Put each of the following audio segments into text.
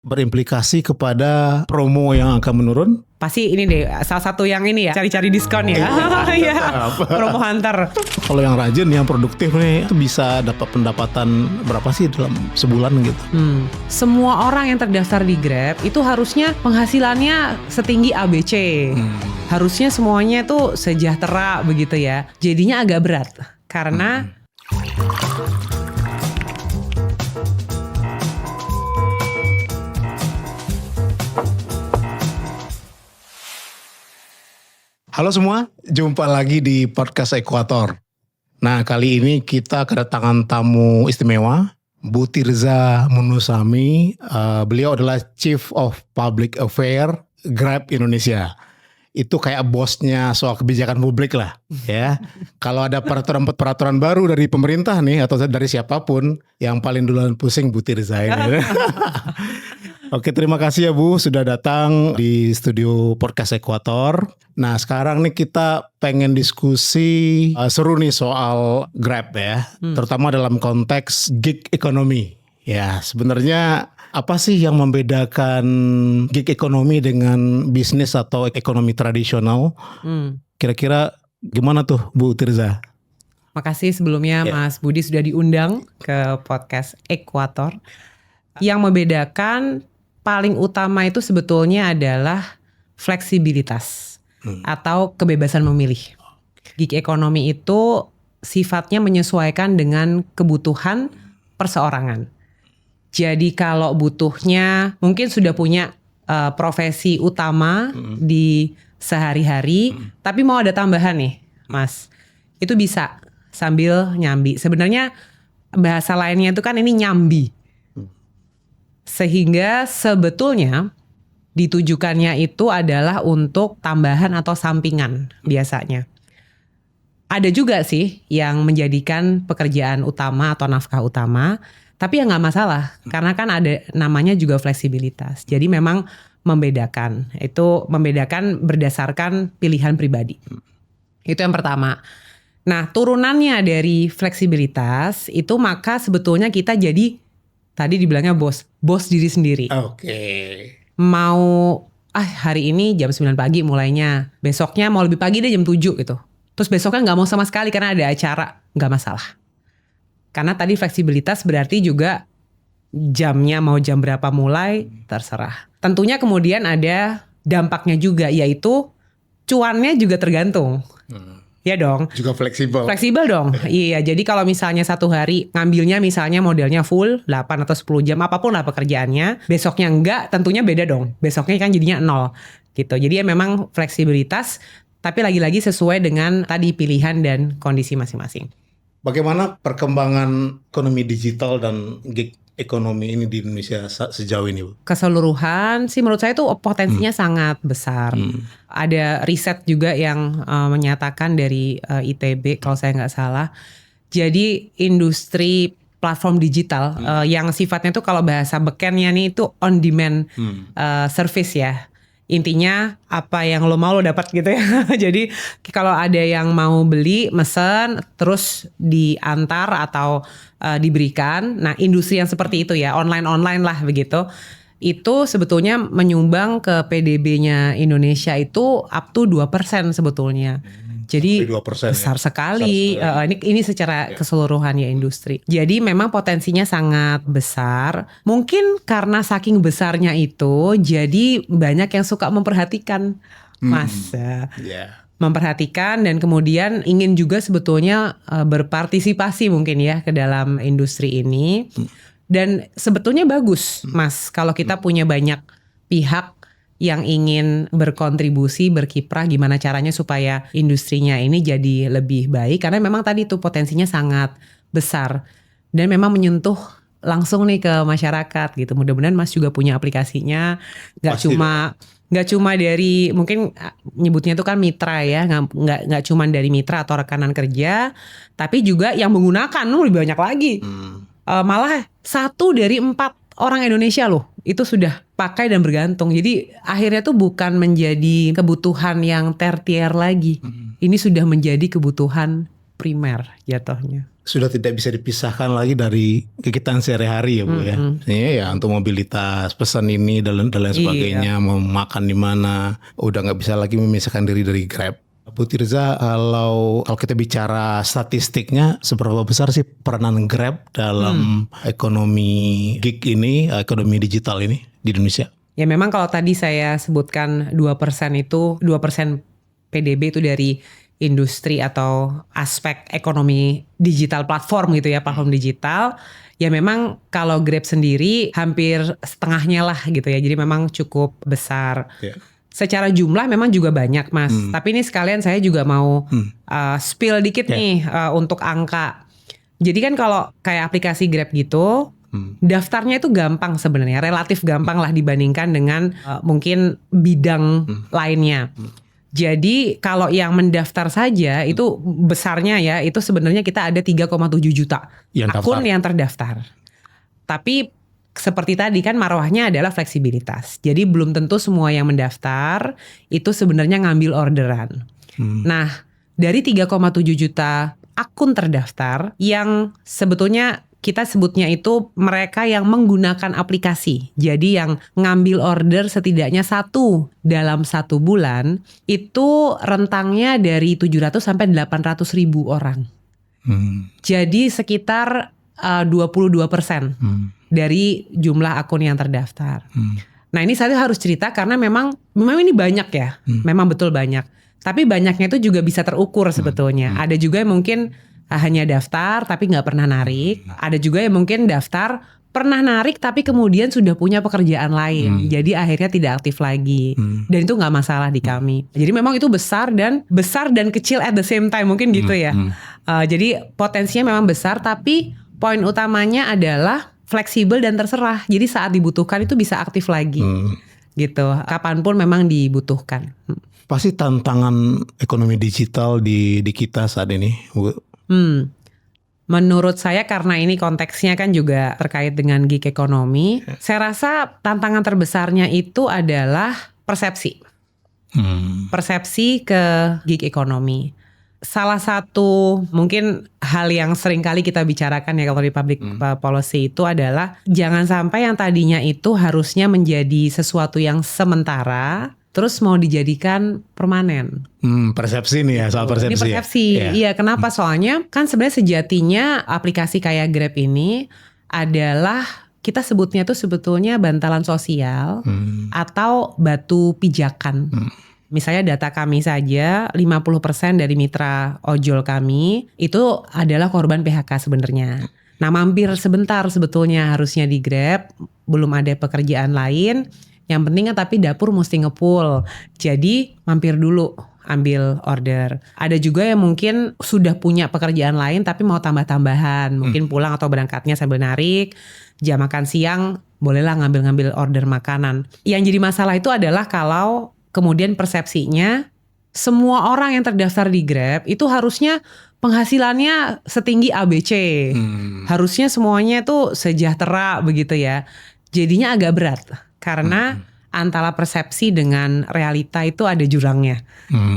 berimplikasi kepada promo yang akan menurun? Pasti ini deh, salah satu yang ini ya, cari-cari diskon ya. Iya, promo hunter. Kalau yang rajin, yang produktif nih, itu bisa dapat pendapatan berapa sih dalam sebulan gitu? Semua orang yang terdaftar di Grab itu harusnya penghasilannya setinggi ABC. Harusnya semuanya tuh sejahtera begitu ya. Jadinya agak berat karena Halo semua, jumpa lagi di podcast Ekuator. Nah, kali ini kita kedatangan tamu istimewa, Bu Tirza Munusami. Beliau adalah Chief of Public Affairs Grab Indonesia. Itu kayak bosnya soal kebijakan publik lah, ya. Kalau ada peraturan baru dari pemerintah nih atau dari siapapun, yang paling duluan pusing Bu Tirza ini. Oke, terima kasih ya Bu sudah datang di studio podcast Ekuator. Nah, sekarang nih kita pengen diskusi seru nih soal Grab ya, terutama dalam konteks gig economy. Ya, sebenarnya apa sih yang membedakan gig economy dengan bisnis atau ekonomi tradisional? Kira-kira gimana tuh Bu Tirza? Makasih sebelumnya Mas Budi sudah diundang ke podcast Ekuator. Yang membedakan paling utama itu sebetulnya adalah fleksibilitas atau kebebasan memilih. Gig ekonomi itu sifatnya menyesuaikan dengan kebutuhan perseorangan. Jadi kalau butuhnya mungkin sudah punya profesi utama di sehari-hari, tapi mau ada tambahan nih, Mas. Itu bisa sambil nyambi. Sebenarnya bahasa lainnya itu kan ini nyambi. Sehingga sebetulnya ditujukannya itu adalah untuk tambahan atau sampingan biasanya. Ada juga sih yang menjadikan pekerjaan utama atau nafkah utama, tapi ya nggak masalah karena kan ada namanya juga fleksibilitas. Jadi memang membedakan, itu membedakan berdasarkan pilihan pribadi. Itu yang pertama. Nah, turunannya dari fleksibilitas itu maka sebetulnya kita jadi tadi dibilangnya bos diri sendiri. Oke. Mau hari ini jam 9 pagi mulainya, besoknya mau lebih pagi deh jam 7 gitu. Terus besoknya gak mau sama sekali karena ada acara, gak masalah. Karena tadi fleksibilitas berarti juga jamnya mau jam berapa mulai, terserah. Tentunya kemudian ada dampaknya juga, yaitu cuannya juga tergantung. Ya dong. Juga fleksibel. Fleksibel dong. Iya, jadi kalau misalnya satu hari ngambilnya misalnya modelnya full 8 atau 10 jam apapun lah pekerjaannya, besoknya enggak, tentunya beda dong. Besoknya kan jadinya 0 gitu. Jadi ya memang fleksibilitas, tapi lagi-lagi sesuai dengan tadi pilihan dan kondisi masing-masing. Bagaimana perkembangan ekonomi digital dan gig ekonomi ini di Indonesia sejauh ini, Bu? Keseluruhan sih menurut saya itu potensinya sangat besar. Ada riset juga yang menyatakan dari ITB kalau saya nggak salah. Jadi industri platform digital yang sifatnya tuh kalau bahasa bekennya nih itu on demand service ya. Intinya apa yang lo mau lo dapat gitu ya. Jadi kalau ada yang mau beli, mesen, terus diantar atau diberikan. Nah industri yang seperti itu ya, online lah begitu. Itu sebetulnya menyumbang ke PDB-nya Indonesia itu up to 2% sebetulnya. Jadi 2% besar sekali. Ini secara keseluruhan ya industri. Jadi memang potensinya sangat besar. Mungkin karena saking besarnya itu, jadi banyak yang suka memperhatikan, Mas. Memperhatikan dan kemudian ingin juga sebetulnya berpartisipasi mungkin ya ke dalam industri ini. Dan sebetulnya bagus, Mas, kalau kita punya banyak pihak yang ingin berkontribusi, berkiprah gimana caranya supaya industrinya ini jadi lebih baik. Karena memang tadi itu potensinya sangat besar. Dan memang menyentuh langsung nih ke masyarakat gitu. Mudah-mudahan Mas juga punya aplikasinya. Gak cuma dari, mungkin nyebutnya itu kan mitra ya. Gak cuma dari mitra atau rekanan kerja. Tapi juga yang menggunakan lebih banyak lagi. Malah 1 dari 4 orang Indonesia loh itu sudah pakai dan bergantung. Jadi akhirnya tuh bukan menjadi kebutuhan yang tertier lagi. Ini sudah menjadi kebutuhan primer jatuhnya. sudah tidak bisa dipisahkan lagi dari kegiatan sehari-hari ya Bu ya. Ya untuk mobilitas, pesan ini dan lain sebagainya, mau makan di mana, udah nggak bisa lagi memisahkan diri dari Grab. Bu Tirza, kalau kita bicara statistiknya, seberapa besar sih peranan Grab dalam ekonomi gig ini, ekonomi digital ini di Indonesia? Ya memang kalau tadi saya sebutkan 2% itu 2% PDB itu dari industri atau aspek ekonomi digital platform gitu ya, platform digital. Ya memang kalau Grab sendiri hampir setengahnya lah gitu ya. Jadi memang cukup besar. Yeah. Secara jumlah memang juga banyak Mas. Tapi ini sekalian saya juga mau spill dikit nih untuk angka. Jadi kan kalau kayak aplikasi Grab gitu, daftarnya itu gampang sebenarnya, relatif gampang lah dibandingkan dengan mungkin bidang lainnya. Jadi kalau yang mendaftar saja itu besarnya ya, itu sebenarnya kita ada 3,7 juta akun yang terdaftar. Tapi seperti tadi kan marwahnya adalah fleksibilitas. Jadi belum tentu semua yang mendaftar itu sebenarnya ngambil orderan. Nah, dari 3,7 juta akun terdaftar yang sebetulnya kita sebutnya itu mereka yang menggunakan aplikasi. Jadi yang ngambil order setidaknya 1 dalam 1 bulan itu rentangnya dari 700 sampai 800 ribu orang. Jadi sekitar 22% dari jumlah akun yang terdaftar. Nah ini saya harus cerita karena memang ini banyak ya. Memang betul banyak. Tapi banyaknya itu juga bisa terukur sebetulnya. Ada juga yang mungkin hanya daftar tapi nggak pernah narik. Ada juga yang mungkin daftar pernah narik tapi kemudian sudah punya pekerjaan lain. Jadi akhirnya tidak aktif lagi. Dan itu nggak masalah di kami. Jadi memang itu besar dan kecil at the same time mungkin gitu ya. Jadi potensinya memang besar tapi poin utamanya adalah fleksibel dan terserah. Jadi saat dibutuhkan itu bisa aktif lagi. Gitu. Kapanpun memang dibutuhkan. Pasti tantangan ekonomi digital di kita saat ini, Bu. Menurut saya karena ini konteksnya kan juga terkait dengan gig ekonomi, saya rasa tantangan terbesarnya itu adalah persepsi. Persepsi ke gig ekonomi. Salah satu mungkin hal yang sering kali kita bicarakan ya kalau di public policy itu adalah jangan sampai yang tadinya itu harusnya menjadi sesuatu yang sementara terus mau dijadikan permanen. Persepsi nih ya, soal persepsi. Ini persepsi, iya kenapa? Soalnya kan sebenarnya sejatinya aplikasi kayak Grab ini adalah kita sebutnya tuh sebetulnya bantalan sosial atau batu pijakan. Misalnya data kami saja 50% dari mitra ojol kami itu adalah korban PHK sebenarnya. Nah mampir sebentar sebetulnya harusnya di Grab, belum ada pekerjaan lain. Yang penting kan tapi dapur mesti ngepull. Jadi mampir dulu ambil order. Ada juga yang mungkin sudah punya pekerjaan lain tapi mau tambah-tambahan. Mungkin pulang atau berangkatnya sambil narik. Jam makan siang bolehlah ngambil-ngambil order makanan. Yang jadi masalah itu adalah kalau kemudian persepsinya semua orang yang terdaftar di Grab itu harusnya penghasilannya setinggi ABC. Harusnya semuanya itu sejahtera begitu ya. Jadinya agak berat. Karena antara persepsi dengan realita itu ada jurangnya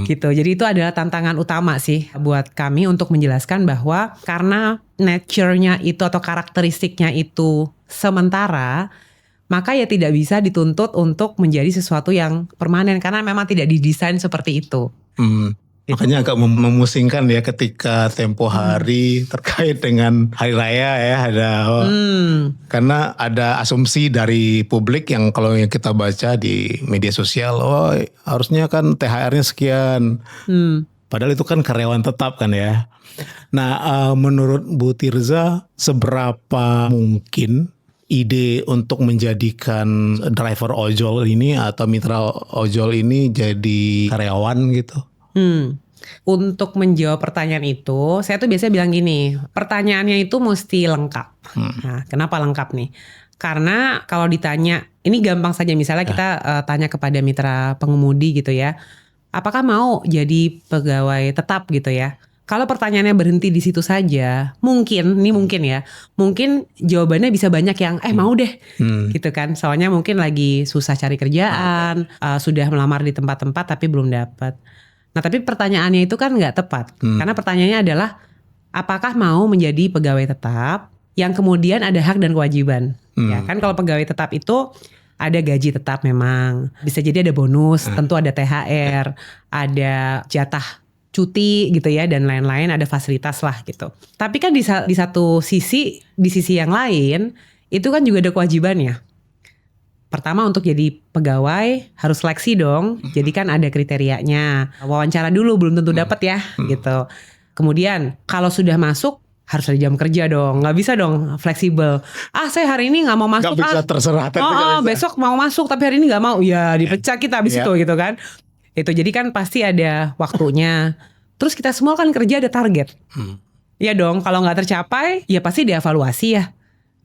gitu. Jadi itu adalah tantangan utama sih buat kami untuk menjelaskan bahwa karena nature-nya itu atau karakteristiknya itu sementara, maka ya tidak bisa dituntut untuk menjadi sesuatu yang permanen karena memang tidak didesain seperti itu. Makanya agak memusingkan ya ketika tempo hari terkait dengan hari raya ya ada karena ada asumsi dari publik yang kalau yang kita baca di media sosial harusnya kan THR-nya sekian. Padahal itu kan karyawan tetap kan ya. Nah menurut Bu Tirza seberapa mungkin ide untuk menjadikan driver ojol ini atau mitra ojol ini jadi karyawan gitu? Untuk menjawab pertanyaan itu, saya tuh biasanya bilang gini, pertanyaannya itu mesti lengkap. Nah, kenapa lengkap nih? Karena kalau ditanya, ini gampang saja misalnya kita tanya kepada mitra pengemudi gitu ya, apakah mau jadi pegawai tetap gitu ya? Kalau pertanyaannya berhenti di situ saja, mungkin jawabannya bisa banyak yang mau deh, gitu kan? Soalnya mungkin lagi susah cari kerjaan, sudah melamar di tempat-tempat tapi belum dapat. Nah tapi pertanyaannya itu kan nggak tepat, karena pertanyaannya adalah apakah mau menjadi pegawai tetap yang kemudian ada hak dan kewajiban. Ya kan kalau pegawai tetap itu ada gaji tetap memang, bisa jadi ada bonus, tentu ada THR, ada jatah cuti gitu ya, dan lain-lain, ada fasilitas lah gitu. Tapi kan di satu sisi, di sisi yang lain itu kan juga ada kewajibannya. Pertama, untuk jadi pegawai harus seleksi dong. Jadi kan ada kriterianya. Wawancara dulu belum tentu dapat ya gitu. Kemudian kalau sudah masuk harus ada jam kerja dong. Nggak bisa dong fleksibel. Saya hari ini nggak mau masuk. Nggak bisa terserah. Besok mau masuk tapi hari ini nggak mau. Ya dipecat kita habis itu gitu kan. Itu jadi kan pasti ada waktunya. Terus kita semua kan kerja ada target. Ya dong, kalau nggak tercapai ya pasti dievaluasi ya.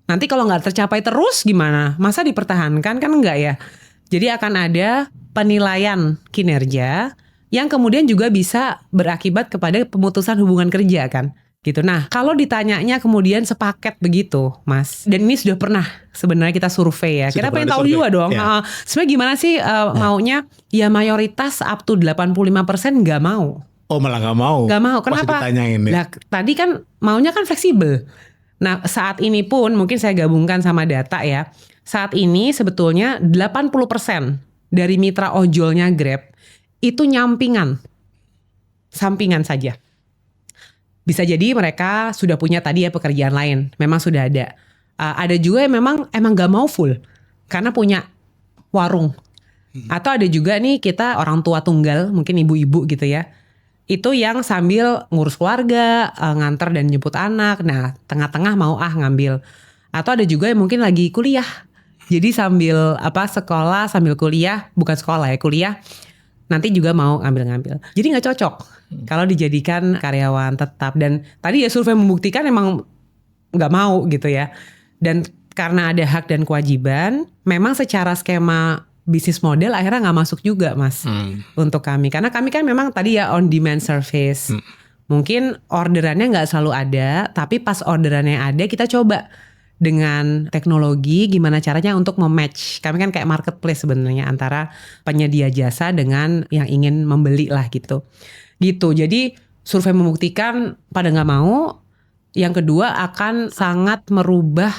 Nanti kalau nggak tercapai terus gimana? Masa dipertahankan kan enggak ya? Jadi akan ada penilaian kinerja yang kemudian juga bisa berakibat kepada pemutusan hubungan kerja kan? Gitu. Nah, kalau ditanyanya kemudian sepaket begitu, Mas. Dan ini sudah pernah sebenarnya kita survei ya. Kita pengen tahu juga dong. Ya. Sebenarnya gimana sih maunya? Ya mayoritas up to 85% nggak mau. Oh, malah nggak mau? Nggak mau. Kenapa? Nah, tadi kan maunya kan fleksibel. Nah, saat ini pun mungkin saya gabungkan sama data ya. Saat ini sebetulnya 80% dari mitra ojolnya Grab itu nyampingan. Sampingan saja. Bisa jadi mereka sudah punya tadi ya pekerjaan lain. Memang sudah ada. Ada juga yang emang gak mau full. Karena punya warung. Atau ada juga nih kita orang tua tunggal, mungkin ibu-ibu gitu ya. Itu yang sambil ngurus keluarga, nganter dan jemput anak. Nah, tengah-tengah mau ngambil. Atau ada juga yang mungkin lagi kuliah. Jadi sambil sekolah, sambil kuliah, bukan sekolah ya, kuliah. Nanti juga mau ngambil-ngambil. Jadi nggak cocok kalau dijadikan karyawan tetap. Dan tadi ya survei membuktikan emang nggak mau gitu ya. Dan karena ada hak dan kewajiban, memang secara skema bisnis model akhirnya nggak masuk juga Mas untuk kami. Karena kami kan memang tadi ya on demand service. Mungkin orderannya nggak selalu ada, tapi pas orderannya ada kita coba dengan teknologi gimana caranya untuk mematch. Kami kan kayak marketplace sebenarnya antara penyedia jasa dengan yang ingin membeli lah gitu. Jadi survei membuktikan pada nggak mau. Yang kedua akan sangat merubah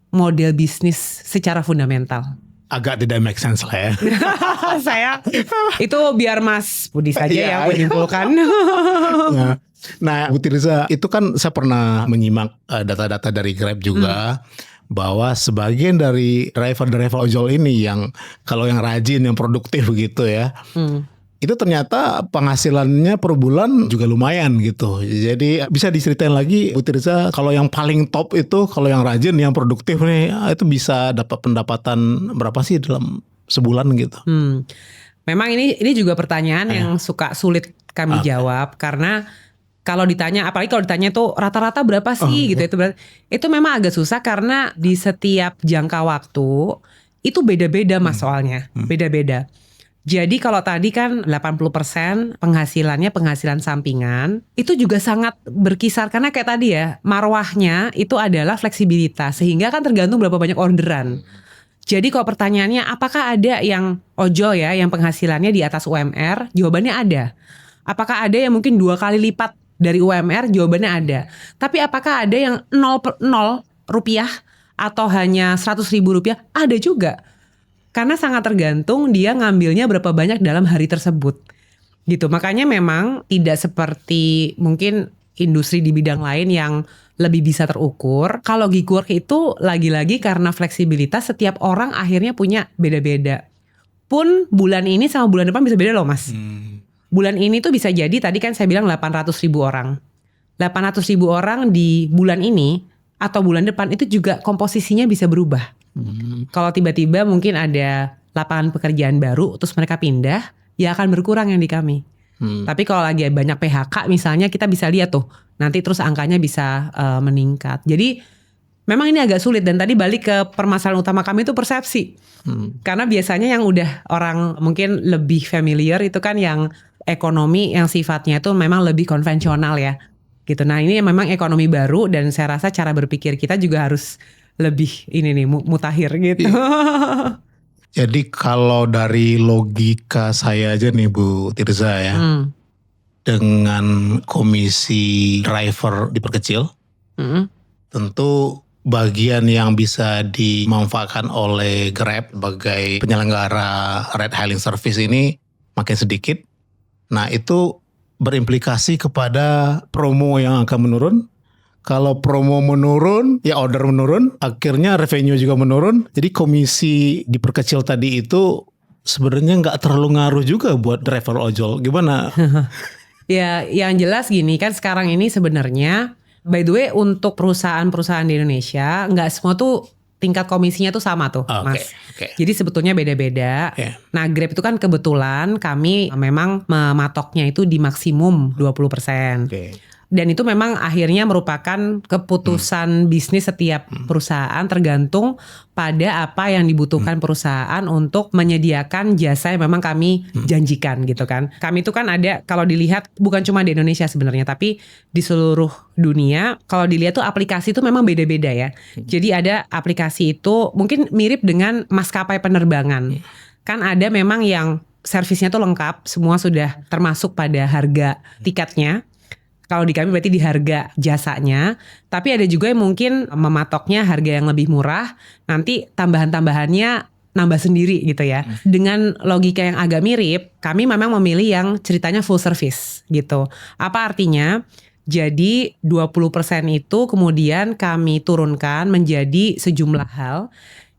model bisnis secara fundamental. Agak tidak make sense lah ya. Saya itu biar Mas Budi saja yang menyimpulkan. Nah, Bu Tirza, itu kan saya pernah menyimak data-data dari Grab juga. Bahwa sebagian dari driver ojol ini yang kalau yang rajin, yang produktif gitu ya. Itu ternyata penghasilannya per bulan juga lumayan gitu. Jadi bisa diceritain lagi Bu Tirza, kalau yang paling top itu, kalau yang rajin, yang produktif nih, itu bisa dapat pendapatan berapa sih dalam sebulan gitu? Memang ini juga pertanyaan yang suka sulit kami jawab. Karena kalau ditanya, apalagi kalau ditanya tuh rata-rata berapa sih gitu. Itu memang agak susah karena di setiap jangka waktu itu beda-beda Mas soalnya. Beda-beda. Jadi kalau tadi kan 80% penghasilan sampingan itu juga sangat berkisar karena kayak tadi ya marwahnya itu adalah fleksibilitas sehingga kan tergantung berapa banyak orderan. Jadi kalau pertanyaannya apakah ada yang ojol ya yang penghasilannya di atas UMR? Jawabannya ada. Apakah ada yang mungkin 2 kali lipat dari UMR? Jawabannya ada. Tapi apakah ada yang 0 rupiah atau hanya 100.000 rupiah? Ada juga. Karena sangat tergantung dia ngambilnya berapa banyak dalam hari tersebut. Gitu. Makanya memang tidak seperti mungkin industri di bidang lain yang lebih bisa terukur. Kalau gig work itu lagi-lagi karena fleksibilitas setiap orang akhirnya punya beda-beda. Pun bulan ini sama bulan depan bisa beda loh Mas. Bulan ini tuh bisa jadi tadi kan saya bilang 800.000 orang. 800.000 orang di bulan ini atau bulan depan itu juga komposisinya bisa berubah. Kalau tiba-tiba mungkin ada lapangan pekerjaan baru terus mereka pindah, ya akan berkurang yang di kami. Tapi kalau lagi banyak PHK misalnya kita bisa lihat tuh nanti terus angkanya bisa meningkat. Jadi memang ini agak sulit dan tadi balik ke permasalahan utama kami itu persepsi. Karena biasanya yang udah orang mungkin lebih familiar itu kan yang ekonomi yang sifatnya itu memang lebih konvensional ya. Gitu. Nah ini memang ekonomi baru dan saya rasa cara berpikir kita juga harus lebih ini nih mutakhir gitu. Jadi kalau dari logika saya aja nih Bu Tirza ya. dengan komisi driver diperkecil, tentu bagian yang bisa dimanfaatkan oleh Grab sebagai penyelenggara ride hailing service ini makin sedikit. Nah, itu berimplikasi kepada promo yang akan menurun. Kalau promo menurun, ya order menurun, akhirnya revenue juga menurun. Jadi komisi diperkecil tadi itu sebenarnya nggak terlalu ngaruh juga buat driver ojol. Gimana? Ya, yang jelas gini kan sekarang ini sebenarnya, by the way untuk perusahaan-perusahaan di Indonesia, nggak semua tuh tingkat komisinya tuh sama tuh, Mas. Jadi sebetulnya beda-beda. Nah, Grab itu kan kebetulan kami memang mematoknya itu di maksimum 20%. Dan itu memang akhirnya merupakan keputusan bisnis setiap perusahaan tergantung pada apa yang dibutuhkan perusahaan untuk menyediakan jasa yang memang kami janjikan gitu kan. Kami itu kan ada, kalau dilihat bukan cuma di Indonesia sebenarnya, tapi di seluruh dunia kalau dilihat tuh aplikasi itu memang beda-beda ya. Jadi ada aplikasi itu mungkin mirip dengan maskapai penerbangan. Kan ada memang yang servisnya tuh lengkap, semua sudah termasuk pada harga tiketnya. Kalau di kami berarti di harga jasanya. Tapi ada juga yang mungkin mematoknya harga yang lebih murah. Nanti tambahan-tambahannya nambah sendiri gitu ya. Dengan logika yang agak mirip, kami memang memilih yang ceritanya full service gitu. Apa artinya? Jadi 20% itu kemudian kami turunkan menjadi sejumlah hal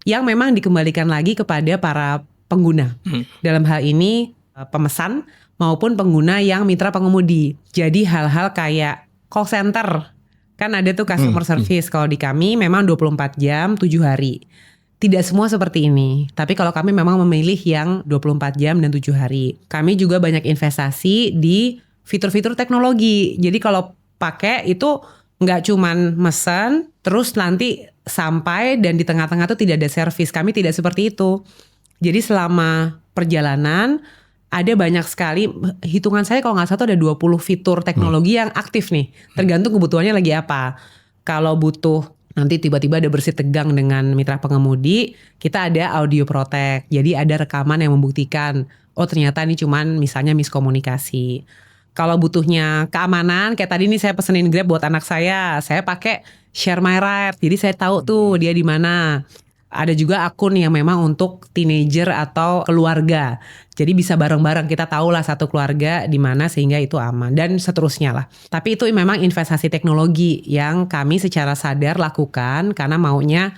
yang memang dikembalikan lagi kepada para pengguna. Dalam hal ini pemesan maupun pengguna yang mitra pengemudi. Jadi hal-hal kayak call center. Kan ada tuh customer service. Kalau di kami memang 24 jam 7 hari. Tidak semua seperti ini. Tapi kalau kami memang memilih yang 24 jam dan 7 hari. Kami juga banyak investasi di fitur-fitur teknologi. Jadi kalau pakai itu nggak cuman mesen, terus nanti sampai dan di tengah-tengah tuh tidak ada servis. Kami tidak seperti itu. Jadi selama perjalanan ada banyak sekali, hitungan saya kalau nggak salah tuh ada 20 fitur teknologi yang aktif nih. Tergantung kebutuhannya lagi apa. Kalau butuh nanti tiba-tiba ada bersih tegang dengan mitra pengemudi, kita ada audio protect. Jadi ada rekaman yang membuktikan, oh ternyata ini cuman misalnya miskomunikasi. Kalau butuhnya keamanan, kayak tadi nih saya pesenin Grab buat anak saya pakai Share My Ride. Jadi saya tahu tuh dia di mana. Ada juga akun yang memang untuk teenager atau keluarga. Jadi bisa bareng-bareng, kita tahu lah satu keluarga di mana sehingga itu aman dan seterusnya lah. Tapi itu memang investasi teknologi yang kami secara sadar lakukan karena maunya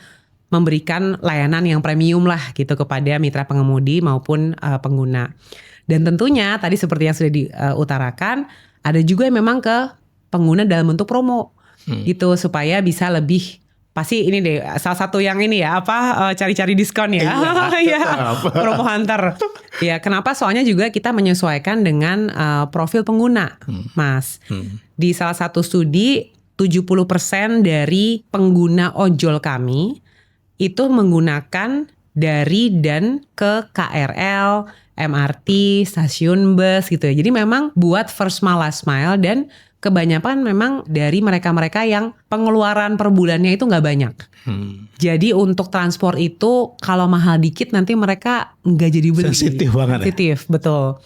memberikan layanan yang premium lah gitu kepada mitra pengemudi maupun pengguna. Dan tentunya tadi seperti yang sudah diutarakan, ada juga yang memang ke pengguna dalam bentuk promo gitu supaya bisa lebih. Pasti ini deh salah satu yang ini ya cari-cari diskon ya. Iya. Promo hunter. Ya, kenapa? Soalnya juga kita menyesuaikan dengan profil pengguna, Mas. Di salah satu studi 70% dari pengguna ojol kami itu menggunakan dari dan ke KRL, MRT, stasiun bus gitu ya. Jadi memang buat first mile last mile dan kebanyakan memang dari mereka-mereka yang pengeluaran per bulannya itu nggak banyak. Jadi untuk transport itu kalau mahal dikit nanti mereka nggak jadi beli. Sensitif banget. Sensitif, betul.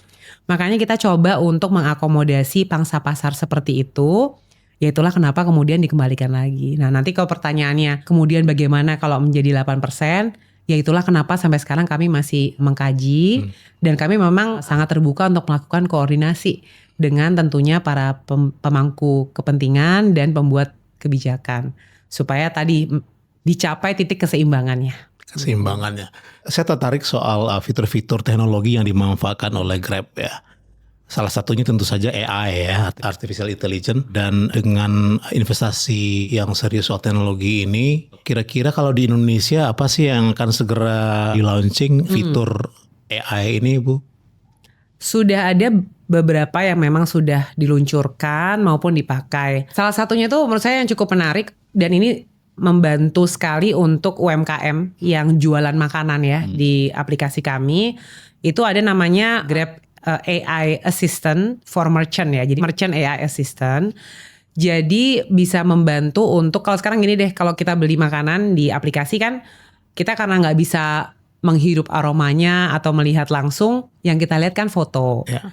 Makanya kita coba untuk mengakomodasi pangsa pasar seperti itu. Ya itulah kenapa kemudian dikembalikan lagi. Nah nanti kalau pertanyaannya kemudian bagaimana kalau menjadi 8%, ya itulah kenapa sampai sekarang kami masih mengkaji. Dan kami memang sangat terbuka untuk melakukan koordinasi dengan tentunya para pemangku kepentingan dan pembuat kebijakan. Supaya tadi dicapai titik keseimbangannya. Saya tertarik soal fitur-fitur teknologi yang dimanfaatkan oleh Grab ya. Salah satunya tentu saja AI ya, Artificial Intelligence. Dan dengan investasi yang serius soal teknologi ini, kira-kira kalau di Indonesia apa sih yang akan segera di-launching fitur AI ini, Bu? Sudah ada beberapa yang memang sudah diluncurkan maupun dipakai. Salah satunya tuh menurut saya yang cukup menarik dan ini membantu sekali untuk UMKM yang jualan makanan ya di aplikasi kami. Itu ada namanya Grab AI Assistant for Merchant ya. Jadi Merchant AI Assistant. Jadi bisa membantu untuk, kalau sekarang gini deh, kalau kita beli makanan di aplikasi kan kita karena nggak bisa menghirup aromanya atau melihat langsung, yang kita lihat kan foto. Ya.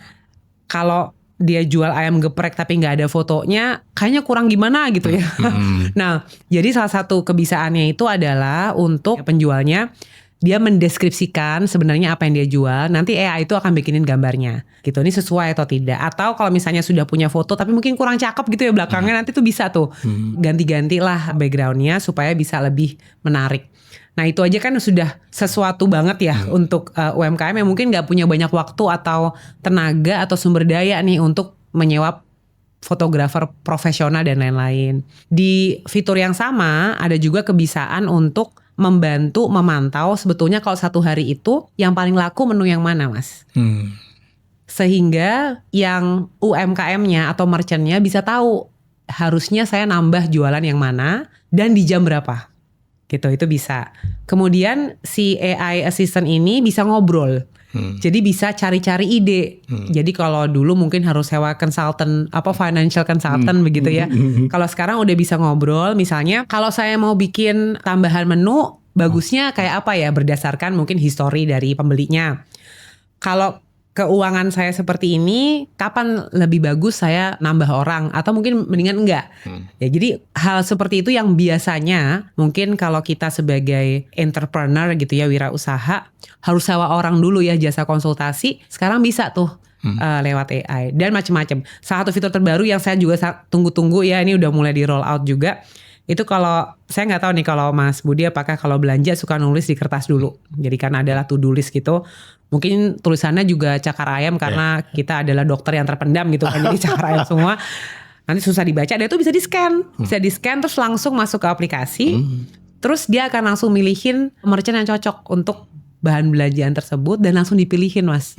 Kalau dia jual ayam geprek tapi nggak ada fotonya, kayaknya kurang gimana gitu ya. Nah, jadi salah satu kebisaannya itu adalah untuk penjualnya, dia mendeskripsikan sebenarnya apa yang dia jual, nanti AI itu akan bikinin gambarnya gitu, ini sesuai atau tidak. Atau kalau misalnya sudah punya foto tapi mungkin kurang cakep gitu ya belakangnya, nanti tuh bisa tuh ganti-gantilah backgroundnya supaya bisa lebih menarik. Nah itu aja kan sudah sesuatu banget ya untuk UMKM yang mungkin gak punya banyak waktu atau tenaga atau sumber daya nih untuk menyewa fotografer profesional dan lain-lain. Di fitur yang sama ada juga kebisaan untuk membantu memantau sebetulnya kalau satu hari itu yang paling laku menu yang mana Mas. Sehingga yang UMKM-nya atau merchant-nya bisa tahu harusnya saya nambah jualan yang mana dan di jam berapa. Gitu, itu bisa. Kemudian si AI assistant ini bisa ngobrol. Jadi bisa cari-cari ide. Jadi kalau dulu mungkin harus sewa consultant, financial consultant begitu ya. Kalau sekarang udah bisa ngobrol, misalnya kalau saya mau bikin tambahan menu, bagusnya kayak apa ya, berdasarkan mungkin history dari pembelinya. Kalau keuangan saya seperti ini, kapan lebih bagus saya nambah orang atau mungkin mendingan enggak. Ya jadi hal seperti itu yang biasanya mungkin kalau kita sebagai entrepreneur gitu ya, wirausaha, harus sewa orang dulu ya jasa konsultasi. Sekarang bisa tuh lewat AI dan macam-macam. Salah satu fitur terbaru yang saya juga tunggu-tunggu ya, ini udah mulai di roll out juga. Itu kalau saya nggak tahu nih kalau Mas Budi apakah kalau belanja suka nulis di kertas dulu. Jadi kan adalah to-do list gitu. Mungkin tulisannya juga cakar ayam karena kita adalah dokter yang terpendam gitu kan. Jadi cakar ayam semua. Nanti susah dibaca. Dia tuh bisa di-scan. Bisa di-scan terus langsung masuk ke aplikasi. Terus dia akan langsung milihin merchant yang cocok untuk bahan belanjaan tersebut dan langsung dipilihin Mas.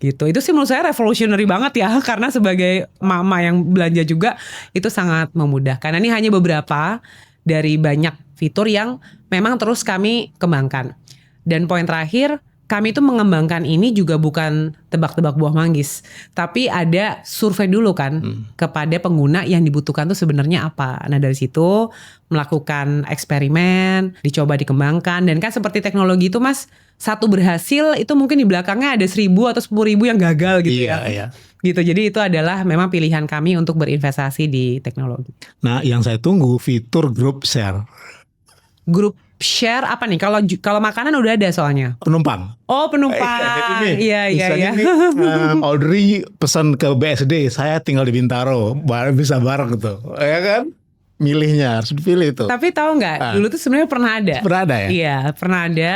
Gitu. Itu sih menurut saya revolutionary banget ya. Karena sebagai mama yang belanja juga itu sangat memudahkan. Nah, ini hanya beberapa dari banyak fitur yang memang terus kami kembangkan. Dan poin terakhir, kami itu mengembangkan ini juga bukan tebak-tebak buah manggis, tapi ada survei dulu kan kepada pengguna yang dibutuhkan tuh sebenarnya apa. Nah dari situ melakukan eksperimen, dicoba dikembangkan, dan kan seperti teknologi itu Mas, satu berhasil itu mungkin di belakangnya ada 1.000 atau 10.000 yang gagal gitu ya. Iya. Gitu, jadi itu adalah memang pilihan kami untuk berinvestasi di teknologi. Nah yang saya tunggu fitur group share. Grup share apa nih? Kalau makanan udah ada soalnya. Penumpang. Oh penumpang. Iya. Audrey pesan ke BSD, saya tinggal di Bintaro, bisa bareng gitu, ya kan? Milihnya harus dipilih itu. Tapi tahu nggak? Dulu tuh sebenarnya pernah ada. Pernah ada ya? Iya, pernah ada.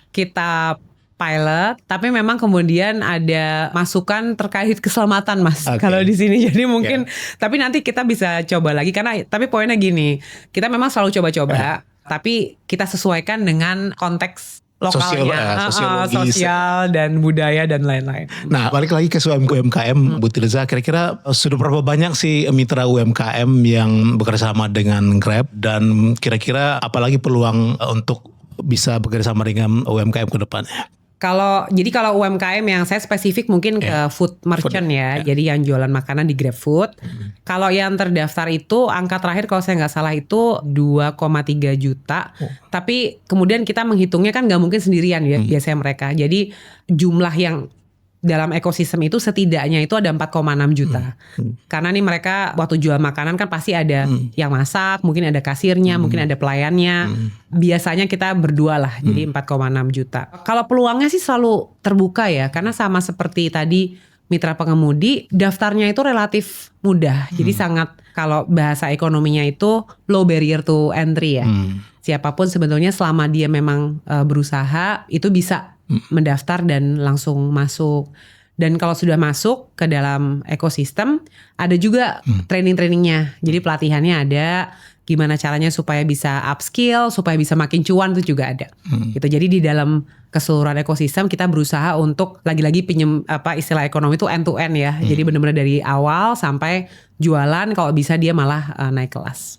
Kita pilot, tapi memang kemudian ada masukan terkait keselamatan Mas kalau di sini. Jadi mungkin, tapi nanti kita bisa coba lagi karena. Tapi poinnya gini, kita memang selalu coba-coba. Tapi kita sesuaikan dengan konteks lokalnya, sosial dan budaya dan lain-lain. Nah balik lagi ke UMKM, Bu Tirza, kira-kira sudah berapa banyak sih mitra UMKM yang bekerjasama dengan Grab, dan kira-kira apalagi peluang untuk bisa bekerjasama dengan UMKM ke depannya? Kalau UMKM yang saya spesifik mungkin ke food merchant jadi yang jualan makanan di GrabFood. Kalau yang terdaftar itu angka terakhir kalau saya nggak salah itu 2,3 juta. Tapi kemudian kita menghitungnya kan nggak mungkin sendirian ya biasanya mereka. Jadi jumlah yang dalam ekosistem itu setidaknya itu ada 4,6 juta. Karena nih mereka waktu jual makanan kan pasti ada yang masak, mungkin ada kasirnya, mungkin ada pelayannya. Biasanya kita berdua lah, jadi 4,6 juta. Kalau peluangnya sih selalu terbuka ya, karena sama seperti tadi mitra pengemudi, daftarnya itu relatif mudah. Jadi sangat, kalau bahasa ekonominya itu low barrier to entry ya. Siapapun sebetulnya selama dia memang berusaha itu bisa mendaftar dan langsung masuk. Dan kalau sudah masuk ke dalam ekosistem, ada juga training-trainingnya. Jadi pelatihannya ada, gimana caranya supaya bisa upskill, supaya bisa makin cuan itu juga ada. Gitu. Jadi di dalam keseluruhan ekosistem kita berusaha untuk lagi-lagi istilah ekonomi itu end to end ya. Jadi benar-benar dari awal sampai jualan, kalau bisa dia malah naik kelas.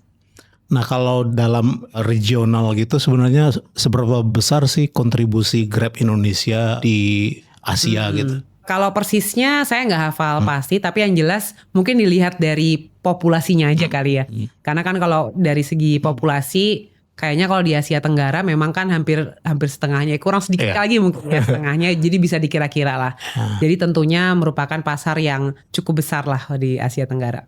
Nah kalau dalam regional gitu sebenarnya seberapa besar sih kontribusi Grab Indonesia di Asia gitu? Kalau persisnya saya nggak hafal pasti, tapi yang jelas mungkin dilihat dari populasinya aja kali ya. Karena kan kalau dari segi populasi Kayaknya kalau di Asia Tenggara memang kan hampir setengahnya, kurang sedikit lagi mungkin ya setengahnya, jadi bisa dikira-kira lah. Jadi tentunya merupakan pasar yang cukup besar lah di Asia Tenggara.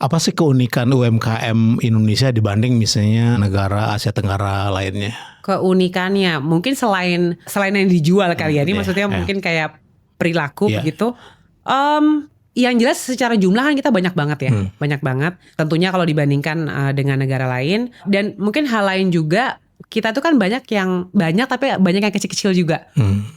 Apa sih keunikan UMKM Indonesia dibanding misalnya negara Asia Tenggara lainnya? Keunikannya mungkin selain yang dijual kali ya, ini maksudnya mungkin kayak perilaku begitu. Yang jelas secara jumlah kan kita banyak banget ya, banyak banget. Tentunya kalau dibandingkan dengan negara lain, dan mungkin hal lain juga, kita tuh kan banyak tapi banyak yang kecil-kecil juga,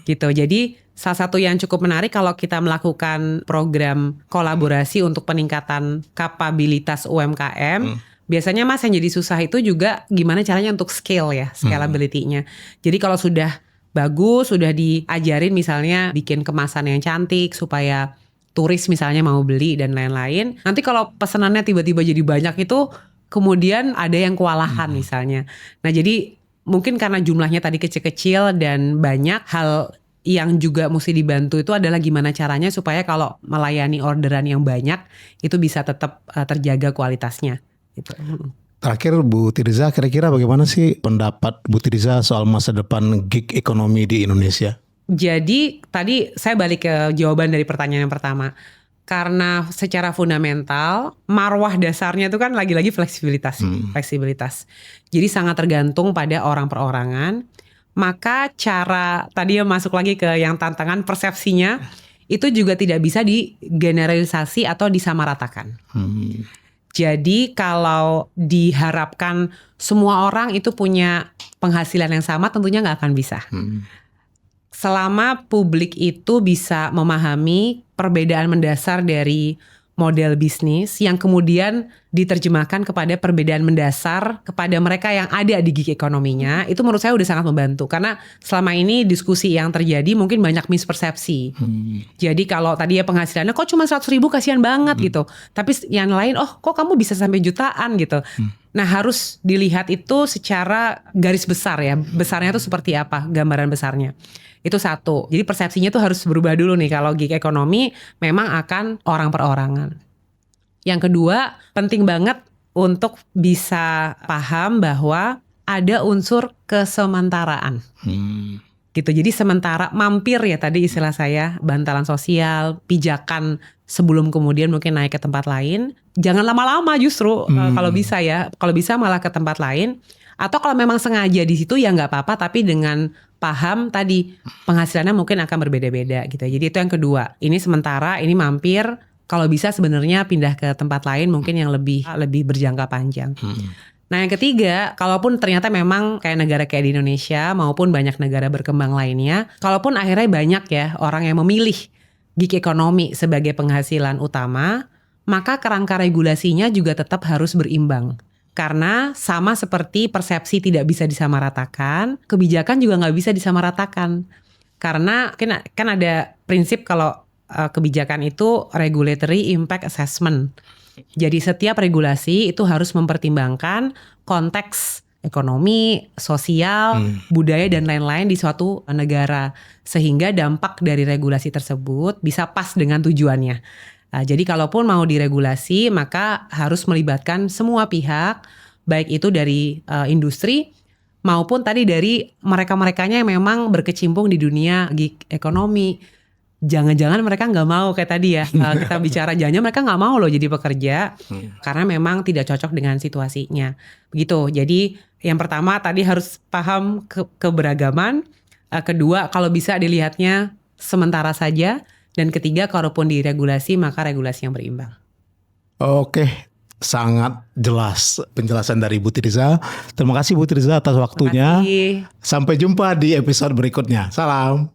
gitu. Jadi salah satu yang cukup menarik kalau kita melakukan program kolaborasi untuk peningkatan kapabilitas UMKM, biasanya Mas yang jadi susah itu juga gimana caranya untuk scalability-nya. Jadi kalau sudah bagus, sudah diajarin misalnya bikin kemasan yang cantik supaya turis misalnya mau beli dan lain-lain. Nanti kalau pesanannya tiba-tiba jadi banyak itu kemudian ada yang kewalahan misalnya. Nah jadi mungkin karena jumlahnya tadi kecil-kecil dan banyak, hal yang juga mesti dibantu itu adalah gimana caranya supaya kalau melayani orderan yang banyak itu bisa tetap terjaga kualitasnya. Gitu. Terakhir Bu Tirza, kira-kira bagaimana sih pendapat Bu Tirza soal masa depan gig ekonomi di Indonesia? Jadi tadi saya balik ke jawaban dari pertanyaan yang pertama. Karena secara fundamental marwah dasarnya itu kan lagi-lagi fleksibilitas. Jadi sangat tergantung pada orang perorangan. Maka cara tadi masuk lagi ke yang tantangan persepsinya itu juga tidak bisa digeneralisasi atau disamaratakan. Jadi kalau diharapkan semua orang itu punya penghasilan yang sama, tentunya nggak akan bisa. Selama publik itu bisa memahami perbedaan mendasar dari model bisnis yang kemudian diterjemahkan kepada perbedaan mendasar kepada mereka yang ada di gig ekonominya, itu menurut saya udah sangat membantu. Karena selama ini diskusi yang terjadi mungkin banyak mispersepsi. Jadi kalau tadi ya penghasilannya kok cuma 100.000 kasihan banget gitu. Tapi yang lain kok kamu bisa sampai jutaan gitu. Nah harus dilihat itu secara garis besar ya. Besarnya itu seperti apa gambaran besarnya. Itu satu. Jadi persepsinya tuh harus berubah dulu nih. Kalau gig ekonomi memang akan orang perorangan. Yang kedua, penting banget untuk bisa paham bahwa ada unsur kesementaraan. Gitu. Jadi sementara mampir ya tadi istilah saya, bantalan sosial, pijakan sebelum kemudian mungkin naik ke tempat lain. Jangan lama-lama justru kalau bisa ya. Kalau bisa malah ke tempat lain. Atau kalau memang sengaja di situ ya nggak apa-apa, tapi dengan paham tadi penghasilannya mungkin akan berbeda-beda gitu. Jadi itu yang kedua. Ini sementara, ini mampir. Kalau bisa sebenarnya pindah ke tempat lain mungkin yang lebih berjangka panjang. Nah yang ketiga, kalaupun ternyata memang kayak negara kayak di Indonesia maupun banyak negara berkembang lainnya, kalaupun akhirnya banyak ya orang yang memilih gig ekonomi sebagai penghasilan utama, maka kerangka regulasinya juga tetap harus berimbang. Karena sama seperti persepsi tidak bisa disamaratakan, kebijakan juga nggak bisa disamaratakan. Karena kan ada prinsip kalau kebijakan itu regulatory impact assessment. Jadi setiap regulasi itu harus mempertimbangkan konteks ekonomi, sosial, budaya dan lain-lain di suatu negara. Sehingga dampak dari regulasi tersebut bisa pas dengan tujuannya. Jadi kalaupun mau diregulasi maka harus melibatkan semua pihak, baik itu dari industri maupun tadi dari mereka-merekanya yang memang berkecimpung di dunia gig ekonomi. Jangan-jangan mereka nggak mau kayak tadi ya kita bicara, jangan mereka nggak mau loh jadi pekerja karena memang tidak cocok dengan situasinya. Begitu. Jadi yang pertama tadi harus paham keberagaman. Kedua kalau bisa dilihatnya sementara saja. Dan ketiga, kalaupun diregulasi, maka regulasi yang berimbang. Oke, sangat jelas penjelasan dari Bu Tirza. Terima kasih Bu Tirza atas waktunya. Sampai jumpa di episode berikutnya. Salam.